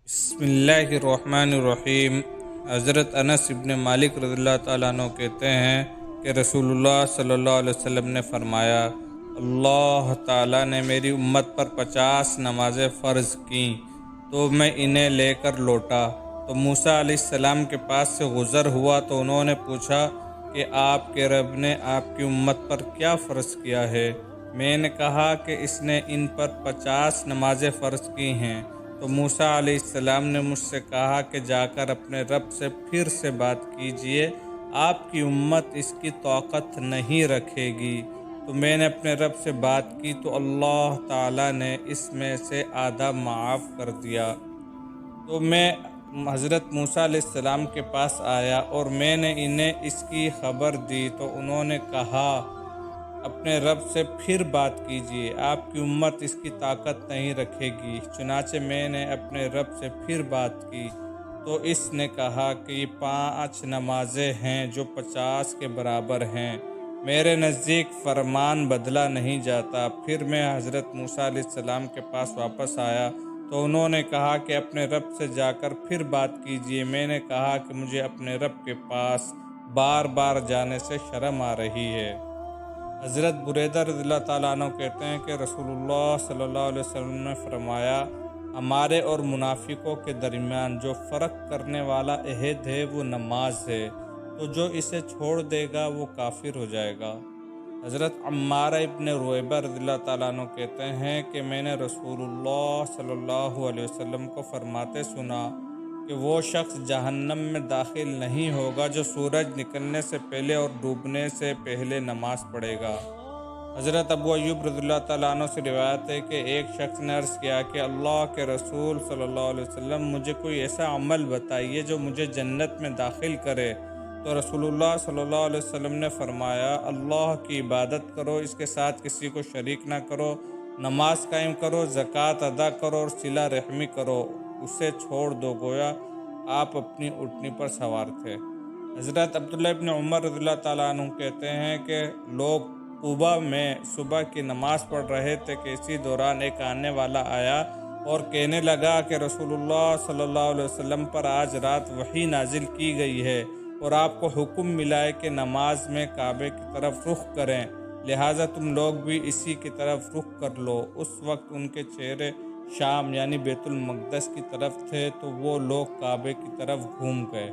بسم اللہ الرحمن الرحیم۔ حضرت انس ابن مالک رضی اللہ تعالیٰ عنہ کہتے ہیں کہ رسول اللہ صلی اللہ علیہ وسلم نے فرمایا، اللہ تعالیٰ نے میری امت پر 50 نمازیں فرض کیں تو میں انہیں لے کر لوٹا تو موسیٰ علیہ السلام کے پاس سے گزر ہوا تو انہوں نے پوچھا کہ آپ کے رب نے آپ کی امت پر کیا فرض کیا ہے؟ میں نے کہا کہ اس نے ان پر 50 نمازیں فرض کی ہیں۔ تو موسیٰ علیہ السلام نے مجھ سے کہا کہ جا کر اپنے رب سے پھر سے بات کیجئے، آپ کی امت اس کی طاقت نہیں رکھے گی۔ تو میں نے اپنے رب سے بات کی تو اللہ تعالیٰ نے اس میں سے آدھا معاف کر دیا۔ تو میں حضرت موسیٰ علیہ السلام کے پاس آیا اور میں نے انہیں اس کی خبر دی تو انہوں نے کہا، اپنے رب سے پھر بات کیجئے، آپ کی امت اس کی طاقت نہیں رکھے گی۔ چنانچہ میں نے اپنے رب سے پھر بات کی تو اس نے کہا کہ یہ 5 نمازیں ہیں جو 50 کے برابر ہیں، میرے نزدیک فرمان بدلا نہیں جاتا۔ پھر میں حضرت موسیٰ علیہ السلام کے پاس واپس آیا تو انہوں نے کہا کہ اپنے رب سے جا کر پھر بات کیجئے۔ میں نے کہا کہ مجھے اپنے رب کے پاس بار بار جانے سے شرم آ رہی ہے۔ حضرت بریدہ رضی اللہ تعالیٰ عنہ کہتے ہیں کہ رسول اللہ صلی اللہ علیہ وسلم نے فرمایا، ہمارے اور منافقوں کے درمیان جو فرق کرنے والا عہد ہے وہ نماز ہے، تو جو اسے چھوڑ دے گا وہ کافر ہو جائے گا۔ حضرت عمارہ ابن رویبہ رضی اللہ تعالیٰ عنہ کہتے ہیں کہ میں نے رسول اللہ صلی اللہ علیہ وسلم کو فرماتے سنا کہ وہ شخص جہنم میں داخل نہیں ہوگا جو سورج نکلنے سے پہلے اور ڈوبنے سے پہلے نماز پڑھے گا۔ حضرت ابو ایوب رضی اللہ تعالیٰ عنہ سے روایت ہے کہ ایک شخص نے عرض کیا کہ اللہ کے رسول صلی اللہ علیہ وسلم، مجھے کوئی ایسا عمل بتائیے جو مجھے جنت میں داخل کرے۔ تو رسول اللہ صلی اللہ علیہ وسلم نے فرمایا، اللہ کی عبادت کرو، اس کے ساتھ کسی کو شریک نہ کرو، نماز قائم کرو، زکوٰۃ ادا کرو اور صلہ رحمی کرو، اسے چھوڑ دو گویا آپ اپنی اونٹنی پر سوار تھے۔ حضرت عبداللہ ابن عمر رضی اللہ تعالیٰ عنہ کہتے ہیں کہ لوگ قباء میں صبح کی نماز پڑھ رہے تھے کہ اسی دوران ایک آنے والا آیا اور کہنے لگا کہ رسول اللہ صلی اللہ علیہ وسلم پر آج رات وحی نازل کی گئی ہے اور آپ کو حکم ملا ہے کہ نماز میں کعبے کی طرف رخ کریں، لہٰذا تم لوگ بھی اسی کی طرف رخ کر لو۔ اس وقت ان کے چہرے شام یعنی بیت المقدس کی طرف تھے تو وہ لوگ کعبے کی طرف گھوم گئے۔